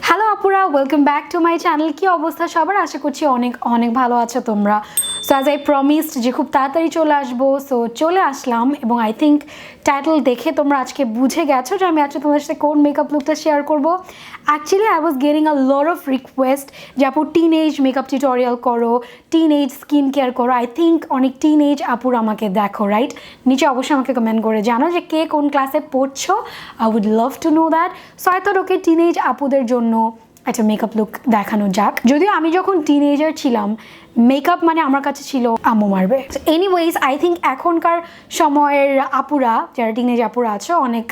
Hello আপুরা, welcome back to my channel. কি অবস্থা সবার? আশা করছি অনেক অনেক ভালো আছো তোমরা। সো অ্যাজ আই প্রমিসড যে খুব তাড়াতাড়ি চলে আসবো, সো চলে আসলাম। এবং আই থিঙ্ক টাইটেল দেখে তোমরা আজকে বুঝে গেছো যে আমি আজকে তোমাদের সাথে কোন মেকআপ লুকটা শেয়ার করবো। Actually I was getting a lot of request যে আপু টিন এজ মেকআপ টিউটোরিয়াল করো, টিন এজ স্কিন কেয়ার করো। আই থিঙ্ক অনেক টিন এজ আপুর আমাকে দেখো, রাইট? নিচে অবশ্যই আমাকে কমেন্ট করে জানো যে কে কোন ক্লাসে পড়ছো। I would love to know that. So I thought okay teen age আপুদের জন্য একটা মেকআপ লুক দেখানো যাক। যদিও আমি যখন টিনেজার ছিলাম মেকআপ মানে আমার কাছে ছিল আম্মু মারবে। এনিওয়েজ আই থিঙ্ক এখনকার সময়ের আপুরা যারা টিনেজ আপুরা আছে অনেক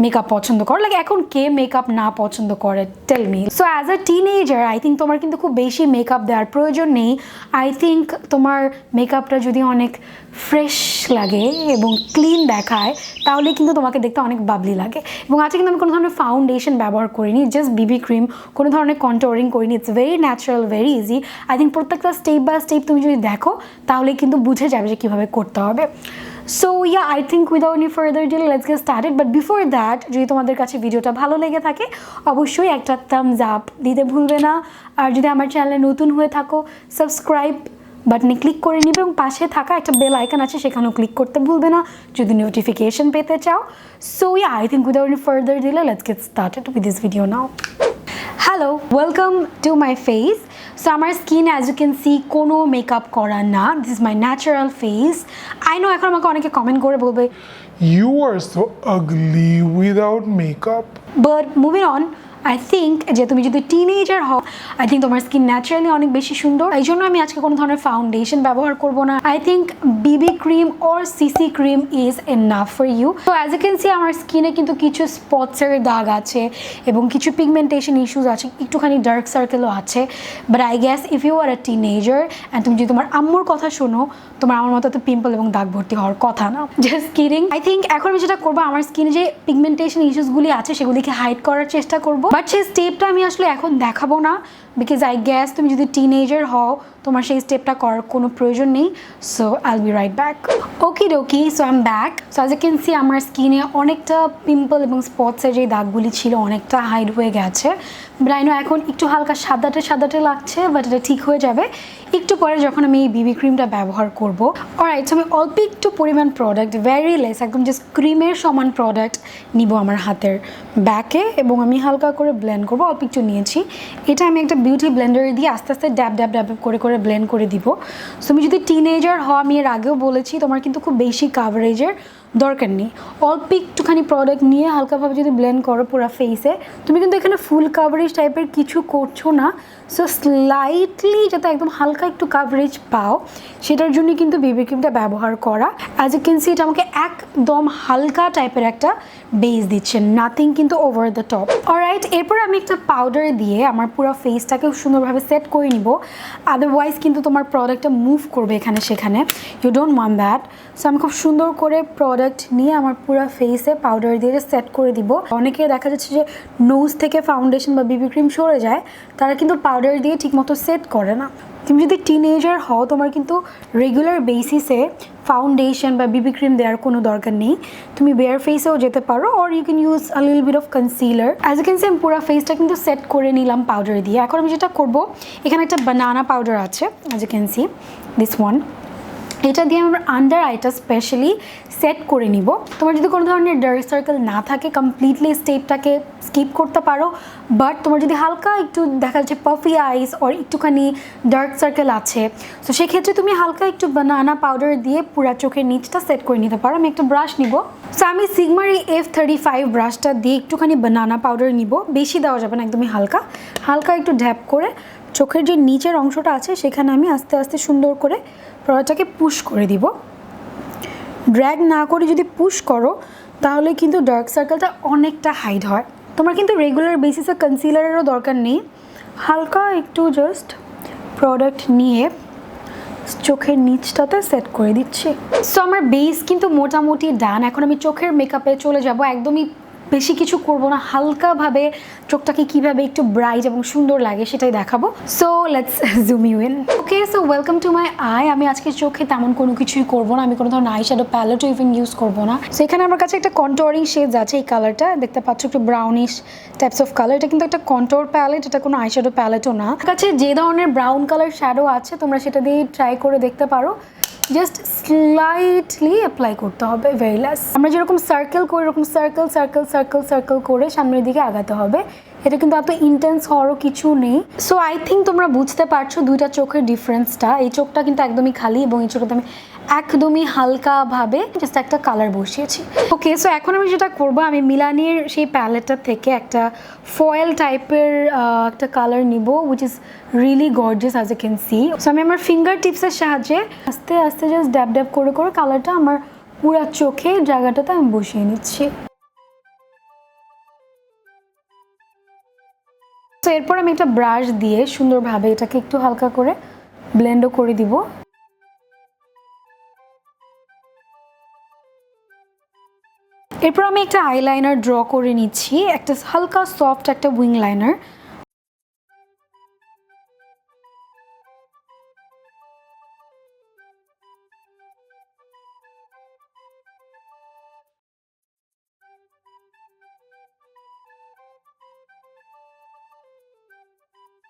মেকআপ পছন্দ করে। লাইক এখন কে মেকআপ না পছন্দ করে, tell me. So as a teenager I think তোমার কিন্তু খুব বেশি মেকআপ দেওয়ার প্রয়োজন নেই। আই থিঙ্ক তোমার মেকআপটা যদি অনেক ফ্রেশ লাগে এবং ক্লিন দেখায় তাহলে কিন্তু তোমাকে দেখতে অনেক বাবলি লাগে। এবং আজকে কিন্তু আমি কোনো ধরনের ফাউন্ডেশন ব্যবহার করিনি, জাস্ট বিবি ক্রিম, কোনো ধরনের কন্ট্যুরিং করিনি। It's very natural, very easy. I think প্রত্যেকটা স্টেপ বাই স্টেপ তুমি যদি দেখো তাহলে কিন্তু বুঝে যাবে যে কীভাবে করতে হবে। So yeah, I think without any further delay let's get started. But before that, যদি তোমাদের কাছে ভিডিওটা ভালো লেগে থাকে অবশ্যই একটা থামস আপ দিতে ভুলবে না। আর যদি আমার চ্যানেলে নতুন হয়ে থাকো সাবস্ক্রাইব বাটনে ক্লিক করে নিবে এবং পাশে থাকা একটা বেল আইকন আছে সেখানেও ক্লিক করতে ভুলবে না যদি নোটিফিকেশন পেতে চাও। So yeah, I think without any further delay let's get started with this video now. Hello, welcome to my face. So আমার skin as you can see কোনো মেকআপ করা না, this is my natural face. I know এখন আমাকে অনেকে comment করে বলবে You are so ugly without makeup. But moving on, I think যে তুমি যদি টিনেজার হও আই থিঙ্ক তোমার স্কিন ন্যাচারালি অনেক বেশি সুন্দর। এই জন্য আমি আজকে কোনো ধরনের ফাউন্ডেশন ব্যবহার করব না। I think BB cream or CC cream is enough for you. তো অ্যাজ ইউ ক্যান সি আমার স্কিনে কিন্তু কিছু স্পটসের দাগ আছে এবং কিছু পিগমেন্টেশন ইস্যুস আছে, একটুখানি ডার্ক সার্কেলও আছে। But I guess if you are a teenager and তুমি যদি তোমার আম্মুর কথা শোনো, তোমার আমার মতো তো পিম্পল এবং দাগ ভর্তি হওয়ার কথা না। Just kidding. আই থিঙ্ক এখন আমি যেটা করবো, আমার স্কিনে যে পিগমেন্টেশন ইস্যুসগুলি আছে সেগুলিকে হাইড করার চেষ্টা করবো। বাট সেই স্টেপটা আমি আসলে এখন দেখাবো না, বিকজ আই গ্যাস তুমি যদি টিনেজার হও তোমার সেই স্টেপটা করার কোনো প্রয়োজন নেই। So I will be right back. Okay dokey, so I am back. So as you can see আমার স্কিনে অনেকটা পিম্পল এবং স্পটসের যে দাগগুলি ছিল অনেকটা হাইড হয়ে গেছে। বাট আই নো এখন একটু হালকা সাদাটে সাদাটে লাগছে, বাট এটা ঠিক হয়ে যাবে একটু পরে যখন আমি এই বিবি ক্রিমটা ব্যবহার করবো। অলরাইট, সো আমি অল্প একটু পরিমাণ প্রোডাক্ট, ভেরি লেস, একদম জাস্ট ক্রিমের সমান প্রোডাক্ট নিব আমার হাতের ব্যাকে এবং আমি হালকা করে ব্লেন্ড করবো। অল্প একটু নিয়েছি, এটা আমি একটা বিউটি ব্লেন্ডারে দিয়ে আস্তে আস্তে ড্যাব ড্যাব ড্যাব করে করে ব্লেন্ড করে দিব। সো আমি যদি টিনেজার হও, আমি এর আগেও বলেছি তোমার কিন্তু খুব বেশি কাভারেজের দরকার নেই। অল্প একটুখানি প্রোডাক্ট নিয়ে হালকাভাবে যদি ব্লেন্ড করো পুরো ফেসে, তুমি কিন্তু এখানে ফুল কাভারেজ টাইপের কিছু করছো না। সো স্লাইটলি যাতে একদম হালকা একটু কাভারেজ পাও সেটার জন্য কিন্তু বিবি ক্রিমটা ব্যবহার করা। অ্যাজ ইউ ক্যান সি এটা আমাকে একদম হালকা টাইপের একটা বেস দিচ্ছে, নাথিং কিন্তু ওভার দ্য টপ। অলরাইট, এরপর আমি একটা পাউডার দিয়ে আমার পুরো ফেসটাকে সুন্দরভাবে সেট করে নিব। আদারওয়াইজ কিন্তু তোমার প্রোডাক্টটা মুভ করবে এখানে সেখানে, you don't want that. So আমি খুব সুন্দর করে প্রোডাক্ট নিয়ে আমার পুরো ফেসে পাউডার দিয়ে সেট করে দিব। অনেকে দেখা যাচ্ছে যে নোজ থেকে ফাউন্ডেশন বা বিবি ক্রিম সরে যায়, তারা কিন্তু পাউডার দিয়ে ঠিকমতো সেট করে না। তুমি যদি টিনেজার হও তোমার কিন্তু রেগুলার বেসিসে ফাউন্ডেশন বা বিবি ক্রিম দেওয়ার কোনো দরকার নেই। তুমি বেয়ার ফেসেও যেতে পারো or you can use a little bit of concealer. As you can see আমি পুরো ফেসটা কিন্তু সেট করে নিলাম পাউডার দিয়ে। এখন আমি যেটা করব, এখানে একটা বানানা পাউডার আছে, as you can see this one, এটা দিয়ে আমরা আন্ডার আইটা স্পেশালি সেট করে নিব। তোমার যদি কোনো ধরনের ডার্ক সার্কেল না থাকে কমপ্লিটলি স্টেপটাকে স্কিপ করতে পারো। বাট তোমার যদি হালকা একটু দেখা যাচ্ছে পাফি আইস ওর একটুখানি ডার্ক সার্কেল আছে, তো সেক্ষেত্রে তুমি হালকা একটু বানানা পাউডার দিয়ে পুরা চোখের নিচটা সেট করে নিতে পারো। আমি একটা ব্রাশ নিব। সো আমি সিগমার এই F35 ব্রাশটা দিয়ে একটুখানি বানানা পাউডার নিব, বেশি দেওয়া যাবে না, একদমই হালকা হালকা একটু ড্যাপ করে চোখের যে নিচের অংশটা আছে সেখানে আমি আস্তে আস্তে সুন্দর করে প্রোডাক্টটাকে পুশ করে দিব। ড্র্যাগ না করে যদি পুশ করো তাহলে কিন্তু ডার্ক সার্কেলটা অনেকটা হাইড হয়। তোমার কিন্তু রেগুলার বেসিসে কনসিলারেরও দরকার নেই, হালকা একটু জাস্ট প্রোডাক্ট নিয়ে চোখের নিচটাতে সেট করে দিচ্ছি। সো আমার বেস কিন্তু মোটামুটি ডান। এখন আমি চোখের মেকআপে চলে যাব। একদমই বেশি কিছু করব না, হালকাভাবে চোখটাকে কিভাবে একটু ব্রাইট এবং সুন্দর লাগে সেটাই দেখাবো। So let's zoom you in. Okay, so welcome to my eye. আমি আজকে চোখে তেমন কোনো কিছুই করবো না, আমি কোনো ধরনের আই শ্যাডো প্যালেটও ইভেন ইউজ করবো না। সো এখানে আমার কাছে একটা কন্ট্যুরিং শেডস আছে, এই কালারটা দেখতে পাচ্ছ, একটু ব্রাউনিশ টাইপস অফ কালার। এটা কিন্তু একটা কন্ট্যুর প্যালেট, এটা কোনো আই শ্যাডো প্যালেটও না। আমার কাছে যে ধরনের ব্রাউন কালার শ্যাডো আছে তোমরা সেটা দিয়ে ট্রাই করে দেখতে পারো। জাস্ট স্লাইটলি অ্যাপ্লাই করতে হবে, ভেরি লেস। আমরা যেরকম সার্কেল করি এরকম সার্কেল সার্কেল সার্কেল সার্কেল করে সামনের দিকে আগাতে হবে। এটা কিন্তু এত ইন্টেন্স হওয়ারও কিছু নেই। সো আই থিঙ্ক তোমরা বুঝতে পারছো দুইটা চোখের ডিফারেন্সটা। এই চোখটা কিন্তু একদমই খালি এবং এই চোখটা আমি একদমই হালকাভাবে জাস্ট একটা কালার বসিয়েছি। ওকে, সো এখন আমি যেটা করবো, আমি মিলানির সেই প্যালেটটা থেকে একটা ফয়েল টাইপের একটা কালার নিব, which is really gorgeous as you can see. So আমি আমার ফিঙ্গার টিপসের সাহায্যে আস্তে আস্তে জাস্ট ড্যাব ড্যাব করে করে কালারটা আমার পুরো চোখে জায়গাটাতে আমি বসিয়ে নিচ্ছি। তো এরপর আমি একটা ব্রাশ দিয়ে সুন্দরভাবে এটাকে একটু হালকা করে ব্লেন্ডও করে দিব। এরপর আমি একটা আইলাইনার ড্র করে নিচ্ছি, একটা হালকা সফট একটা উইং লাইনার।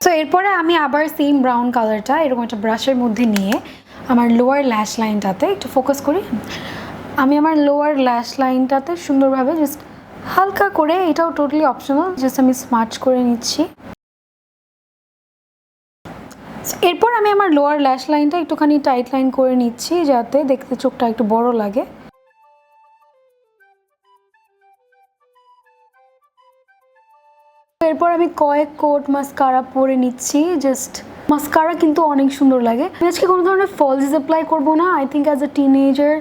তো এরপরে আমি আবার সেম ব্রাউন কালারটা এরকম একটা ব্রাশের মধ্যে নিয়ে আমার লোয়ার ল্যাশ লাইনটাতে একটু ফোকাস করি। আমি আমার লোয়ার ল্যাশ লাইনটাতে সুন্দরভাবে জাস্ট হালকা করে, এটাও টোটালি অপশনাল, জাস্ট আমি স্মার্চ করে নিচ্ছি। এরপর আমি আমার লোয়ার ল্যাশ লাইনটা একটুখানি টাইট লাইন করে নিচ্ছি যাতে দেখতে চোখটা একটু বড় লাগে। এরপর আমি কয়েক কোট মাস্কারা পরে নিচ্ছি। জাস্ট মাস্কারা কিন্তু অনেক সুন্দর লাগে। আমি আজকে কোনো ধরনের ফলস অ্যাপ্লাই করবো না। I think as a teenager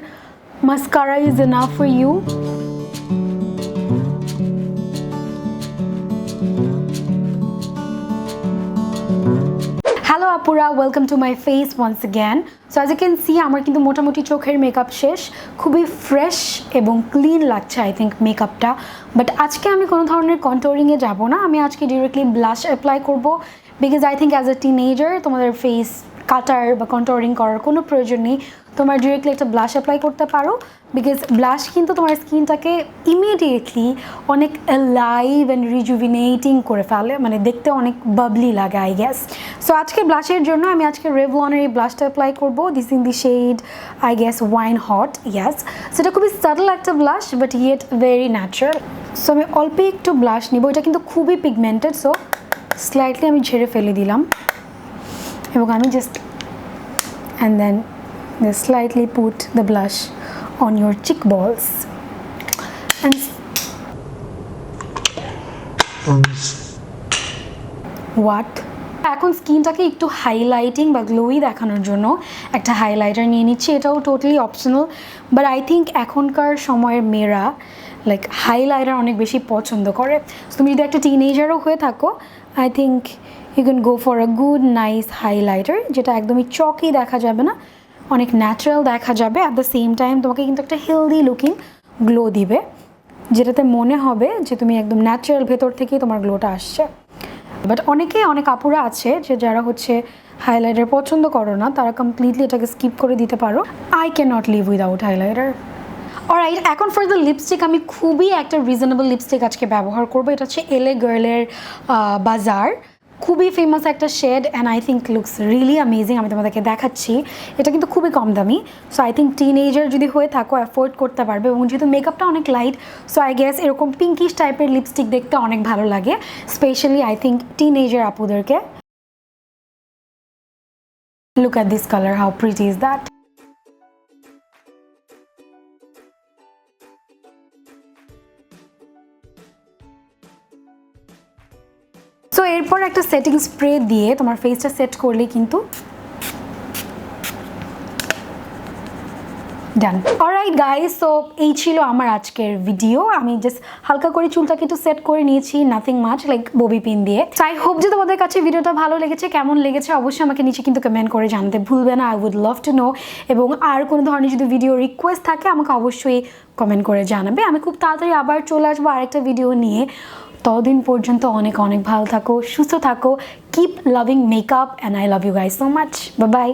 mascara is enough for you. Hello আপুরা, welcome to my face once again. So as you can see আমার কিন্তু মোটামুটি চোখের মেকআপ শেষ, খুবই ফ্রেশ এবং ক্লিন লাগছে আই থিঙ্ক মেকআপটা। বাট আজকে আমি কোনো ধরনের কন্ট্যুরিংয়ে যাব না, আমি আজকে ডিরেক্টলি ব্লাশ অ্যাপ্লাই করব, because I think as a teenager তোমাদের ফেস কাটার বা কন্ট্যুরিং করার কোনো প্রয়োজন নেই। তোমরা ডিরেক্টলি একটা ব্লাশ অ্যাপ্লাই করতে পারো, বিকজ ব্লাশ কিন্তু তোমার স্কিনটাকে ইমিডিয়েটলি অনেক লাইভ অ্যান্ড রিজুভিনেটিং করে ফেলে, মানে দেখতে অনেক বাবলি লাগে আই গেস। সো আজকে ব্লাশের জন্য আমি আজকে রেভলনের এই ব্লাশটা অ্যাপ্লাই করবো, this in the shade I guess wine hot. Yes, সেটা খুবই সাটল একটা blush but yet very natural. So আমি অল্প একটু ব্লাশ নিব, এটা কিন্তু খুবই পিগমেন্টেড, সো স্লাইটলি আমি ঝেড়ে ফেলে দিলাম এবং আমি just and then just slightly put the blush on your cheek balls and what এখন স্কিনটাকে একটু হাইলাইটিং বা গ্লোই দেখানোর জন্য একটা হাইলাইটার নিয়ে নিচ্ছি। এটাও totally optional, but I think এখনকার সময়ের মেয়েরা লাইক হাইলাইটার অনেক বেশি পছন্দ করে। তুমি যদি একটা টিনেজারও হয়ে থাকো, I think you can go for a good nice highlighter, যেটা একদমই চকি দেখা যাবে না, অনেক ন্যাচারাল দেখা যাবে, অ্যাট দ্য সেম টাইম তোমাকে কিন্তু একটা হেলদি লুকিং গ্লো দিবে, যেটাতে মনে হবে যে তুমি একদম ন্যাচারাল ভেতর থেকেই তোমার গ্লোটা আসছে। বাট অনেক আপুরা আছে যে যারা হচ্ছে হাইলাইটার পছন্দ করো না, তারা কমপ্লিটলি এটাকে স্কিপ করে দিতে পারো। I can not live without highlighter. Alright, এখন ফর দ্য লিপস্টিক আমি খুবই একটা রিজনেবল লিপস্টিক আজকে ব্যবহার করবো। এটা হচ্ছে এলএ গার্লের বাজার, খুবই ফেমাস একটা shade and I think looks really amazing. আমি তোমাদেরকে দেখাচ্ছি, এটা কিন্তু খুবই কম দামি, সো আই থিঙ্ক টিনেজার যদি হয়ে থাকো অ্যাফোর্ড করতে পারবে, এবং যেহেতু মেকআপটা অনেক লাইট, সো আই গেস এরকম পিঙ্কিশ টাইপের লিপস্টিক দেখতে অনেক ভালো লাগে, স্পেশালি আই থিঙ্ক টিনেজার আপুদেরকে। Look at this colour, how pretty is that. So এরপর একটা সেটিং স্প্রে দিয়ে তোমার ফেসটা সেট করলে কিন্তু ডান। অলরাইট গাইস, সো এই ছিল আমার আজকের ভিডিও। আমি জাস্ট হালকা করে চুলটাকে একটু সেট করে নিয়েছি, nothing much, like Bobby pin দিয়ে। আই হোপ যে তোমাদের কাছে ভিডিওটা ভালো লেগেছে। কেমন লেগেছে অবশ্যই আমাকে নিচে কিন্তু কমেন্ট করে জানতে ভুলবে না। I would love to know. এবং আর কোনো ধরনের যদি ভিডিও রিকোয়েস্ট থাকে আমাকে অবশ্যই কমেন্ট করে জানাবে। আমি খুব তাড়াতাড়ি আবার চলে আসবো আরেকটা ভিডিও নিয়ে। ততদিন পর্যন্ত অনেক অনেক ভালো থাকো, সুস্থ থাকো। Keep loving makeup and I love you guys so much. Bye by.